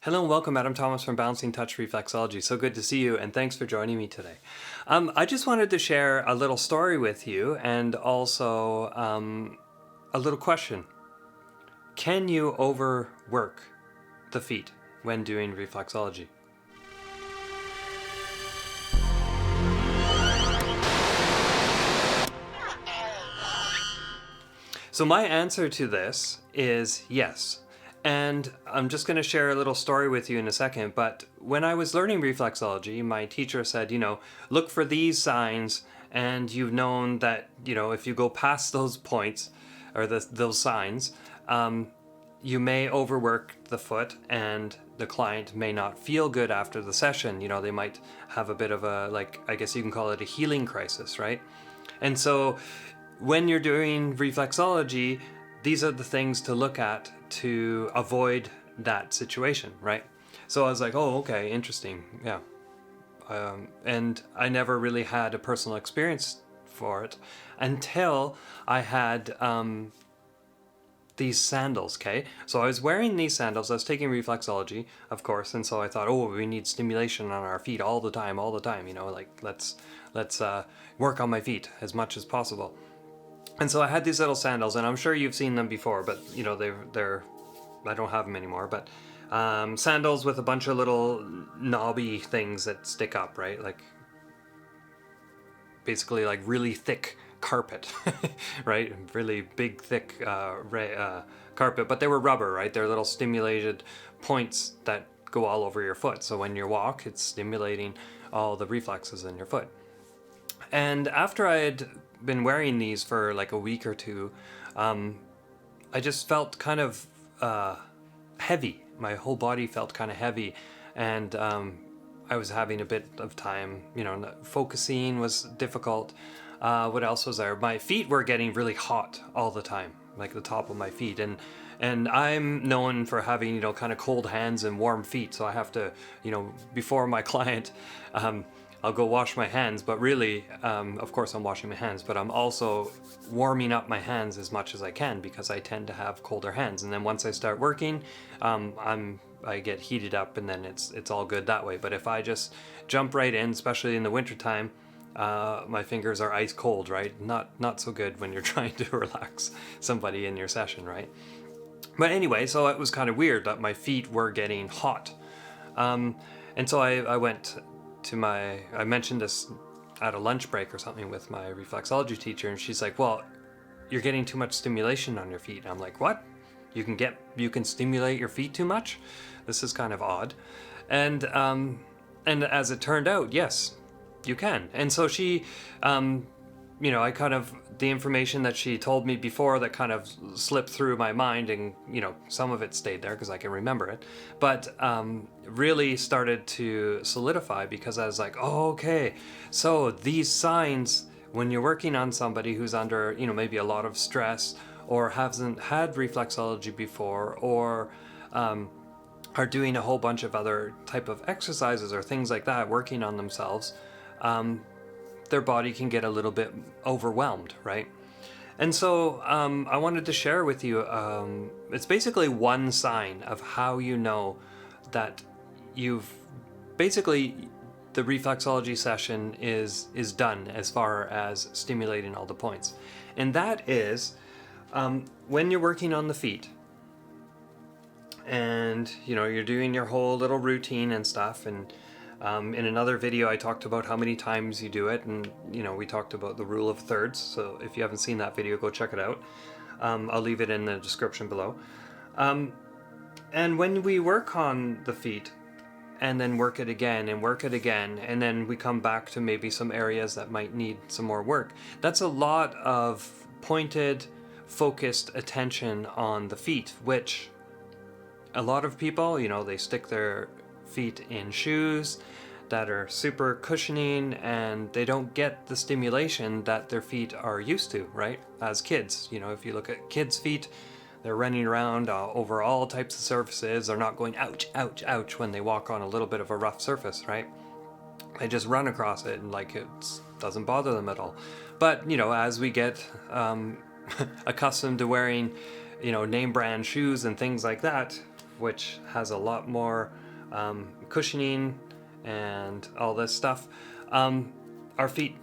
Hello and welcome, Adam Thomas from Balancing Touch Reflexology. So good to see you, and thanks for joining me today. I just wanted to share a little story with you and also a little question. Can you overwork the feet when doing reflexology? So my answer to this is yes. And I'm just going to share a little story with you in a second. But when I was learning reflexology, my teacher said, look for these signs, and you've known that, if you go past those points or those signs, you may overwork the foot and the client may not feel good after the session. They might have a bit of I guess you can call it a healing crisis, right? And so when you're doing reflexology, these are the things to look at to avoid that situation, right? So I was like, oh, okay, interesting, yeah. And I never really had a personal experience for it until I had these sandals, okay? So I was wearing these sandals, I was taking reflexology, of course, and so I thought, oh, we need stimulation on our feet all the time, let's work on my feet as much as possible. And so I had these little sandals, and I'm sure you've seen them before, but they're I don't have them anymore, but sandals with a bunch of little knobby things that stick up, right? Like basically like really thick carpet, right? Really big, thick carpet, but they were rubber, right? They're little stimulated points that go all over your foot. So when you walk, it's stimulating all the reflexes in your foot. And after I had been wearing these for like a week or two, I just felt kind of heavy. My whole body felt kind of heavy, and I was having a bit of time, focusing was difficult. What else was there? My feet were getting really hot all the time, like the top of my feet, and I'm known for having, kind of cold hands and warm feet, so I have to, before my client, I'll go wash my hands, but really, of course I'm washing my hands, but I'm also warming up my hands as much as I can because I tend to have colder hands. And then once I start working, I get heated up, and then it's all good that way. But if I just jump right in, especially in the wintertime, my fingers are ice cold, right? Not so good when you're trying to relax somebody in your session, right? But anyway, so it was kind of weird that my feet were getting hot. And so I went to I mentioned this at a lunch break or something with my reflexology teacher, and she's like, well, you're getting too much stimulation on your feet. And I'm like, what? You can stimulate your feet too much? This is kind of odd. And as it turned out, yes, you can. And so she, I kind of, the information that she told me before that kind of slipped through my mind, and, some of it stayed there because I can remember it, but really started to solidify because I was like, oh, okay, so these signs, when you're working on somebody who's under, maybe a lot of stress or hasn't had reflexology before, or are doing a whole bunch of other type of exercises or things like that, working on themselves, their body can get a little bit overwhelmed, right? And so I wanted to share with you, it's basically one sign of how you know that you've basically, the reflexology session is done as far as stimulating all the points. And that is when you're working on the feet and you're doing your whole little routine and stuff, and in another video I talked about how many times you do it, and we talked about the rule of thirds, so if you haven't seen that video, go check it out. I'll leave it in the description below. And when we work on the feet and then work it again and then we come back to maybe some areas that might need some more work, that's a lot of pointed, focused attention on the feet, which a lot of people, they stick their feet in shoes that are super cushioning, and they don't get the stimulation that their feet are used to, right? As kids, if you look at kids' feet, they're running around over all types of surfaces. They're not going ouch, ouch, ouch when they walk on a little bit of a rough surface, right? They just run across it and it doesn't bother them at all. But, as we get accustomed to wearing, name brand shoes and things like that, which has a lot more cushioning and all this stuff, our feet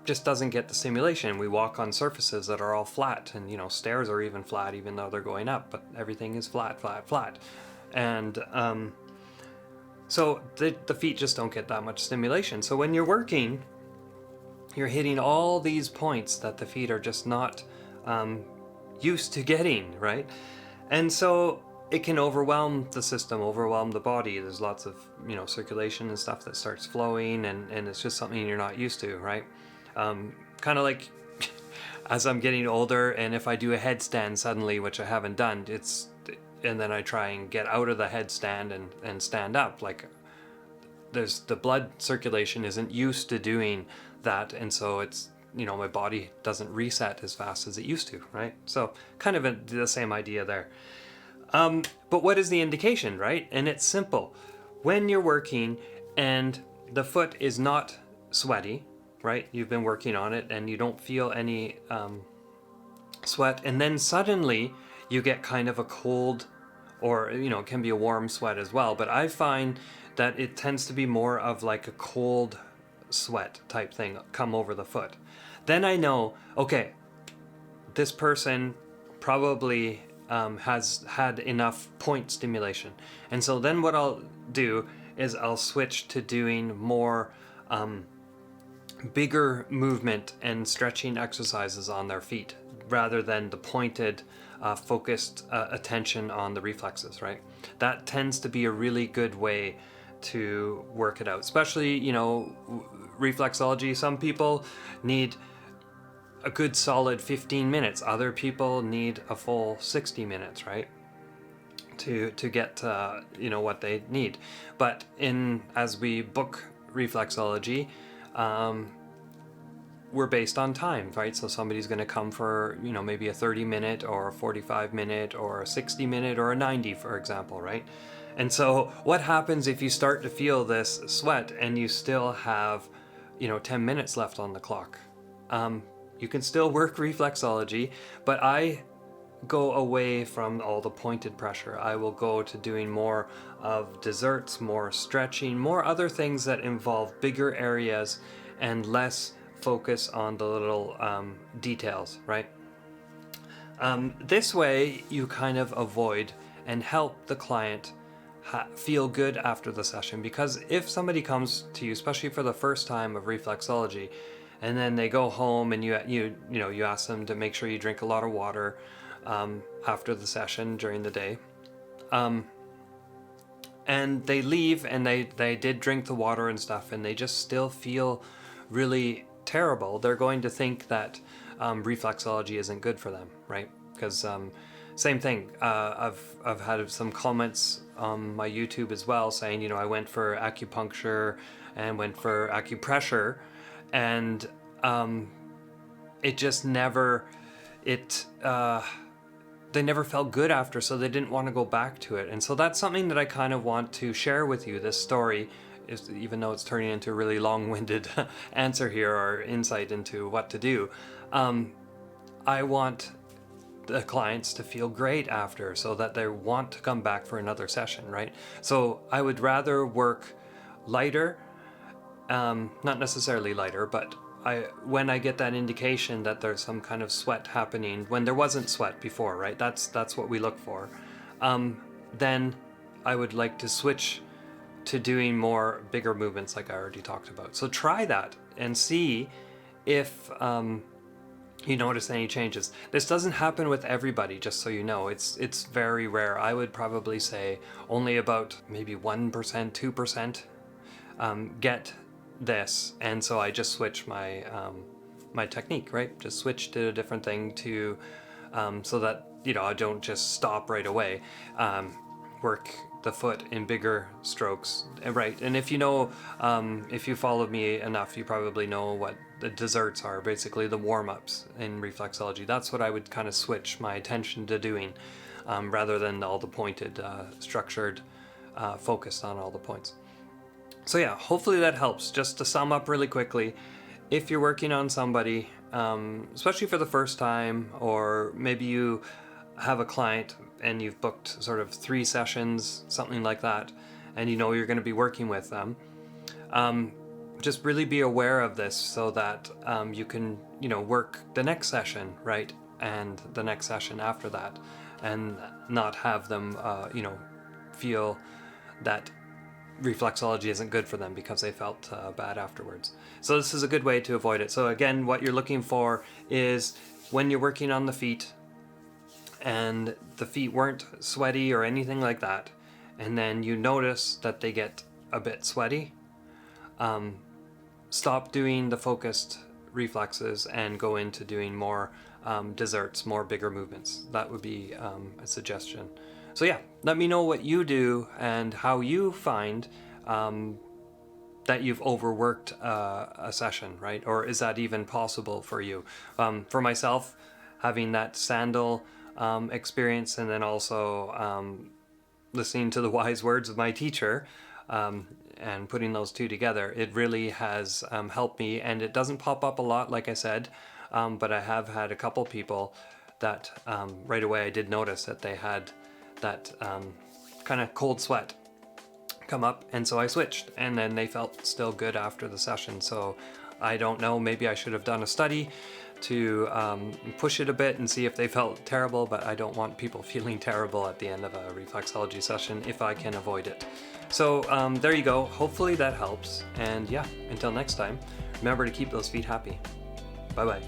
just doesn't get the stimulation. We walk on surfaces that are all flat, and stairs are even flat even though they're going up, but everything is flat, flat, flat. And so the feet just don't get that much stimulation. So when you're working, you're hitting all these points that the feet are just not used to getting, right? And so it can overwhelm the system, overwhelm the body. There's lots of circulation and stuff that starts flowing, and it's just something you're not used to, right? Kind of like as I'm getting older, and if I do a headstand suddenly, which I haven't done, and then I try and get out of the headstand and stand up, like the blood circulation isn't used to doing that, and so it's my body doesn't reset as fast as it used to, right? So kind of the same idea there. But what is the indication, right? And it's simple. When you're working and the foot is not sweaty, right? You've been working on it and you don't feel any sweat, and then suddenly you get kind of a cold, or it can be a warm sweat as well, but I find that it tends to be more of like a cold sweat type thing come over the foot. Then I know, okay, this person probably has had enough point stimulation. And so then what I'll do is I'll switch to doing more bigger movement and stretching exercises on their feet, rather than the pointed focused attention on the reflexes, right? That tends to be a really good way to work it out, especially reflexology. Some people need a good solid 15 minutes, other people need a full 60 minutes, right, to get what they need. But as we book reflexology, we're based on time, right? So somebody's going to come for maybe a 30-minute or a 45-minute or a 60-minute or a 90, for example, right? And so what happens if you start to feel this sweat and you still have 10 minutes left on the clock? You can still work reflexology, but I go away from all the pointed pressure. I will go to doing more of desserts, more stretching, more other things that involve bigger areas and less focus on the little details, right? This way you kind of avoid and help the client feel good after the session, because if somebody comes to you, especially for the first time of reflexology, and then they go home and you ask them to make sure you drink a lot of water after the session during the day, and they leave and they did drink the water and stuff, and they just still feel really terrible, they're going to think that reflexology isn't good for them, right? Because same thing, I've had some comments on my YouTube as well saying, I went for acupuncture and went for acupressure, and it just never, they never felt good after, so they didn't want to go back to it. And so that's something that I kind of want to share with you, this story, even though it's turning into a really long-winded answer here, or insight into what to do. I want the clients to feel great after, so that they want to come back for another session, right? So I would rather work lighter, not necessarily lighter, but when I get that indication that there's some kind of sweat happening when there wasn't sweat before, right? That's what we look for. Then I would like to switch to doing more bigger movements, like I already talked about. So try that and see if you notice any changes. This doesn't happen with everybody, just so you know. It's very rare. I would probably say only about maybe 1%, 2% get this, and so I just switch my my technique, right? Just switch to a different thing to so that I don't just stop right away. Work the foot in bigger strokes, right? And if if you followed me enough, you probably know what the desserts are, basically the warm-ups in reflexology. That's what I would kind of switch my attention to doing, rather than all the pointed, structured, focused on all the points. So yeah, hopefully that helps. Just to sum up really quickly, if you're working on somebody, especially for the first time, or maybe you have a client and you've booked sort of 3 sessions, something like that, and you know you're going to be working with them, just really be aware of this so that you can, you know, work the next session, right, and the next session after that, and not have them, you know, feel that reflexology isn't good for them because they felt bad afterwards. So this is a good way to avoid it. So again, what you're looking for is when you're working on the feet and the feet weren't sweaty or anything like that, and then you notice that they get a bit sweaty, stop doing the focused reflexes and go into doing more desserts, more bigger movements. That would be a suggestion. So yeah, let me know what you do and how you find that you've overworked a session, right? Or is that even possible for you? For myself, having that sandal experience, and then also listening to the wise words of my teacher, and putting those two together, it really has helped me. And it doesn't pop up a lot, like I said, but I have had a couple people that right away I did notice that they had that kind of cold sweat come up, and so I switched, and then they felt still good after the session. So I don't know, maybe I should have done a study to push it a bit and see if they felt terrible, but I don't want people feeling terrible at the end of a reflexology session if I can avoid it. So there you go, hopefully that helps, and yeah, until next time, remember to keep those feet happy. Bye bye.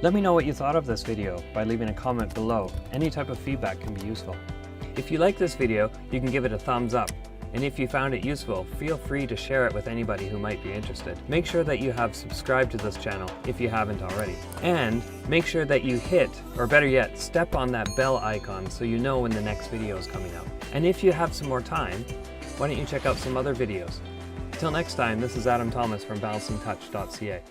Let me know what you thought of this video by leaving a comment below. Any type of feedback can be useful. If you like this video, you can give it a thumbs up. And if you found it useful, feel free to share it with anybody who might be interested. Make sure that you have subscribed to this channel if you haven't already. And make sure that you hit, or better yet, step on that bell icon so you know when the next video is coming out. And if you have some more time, why don't you check out some other videos. Till next time, this is Adam Thomas from balancingtouch.ca.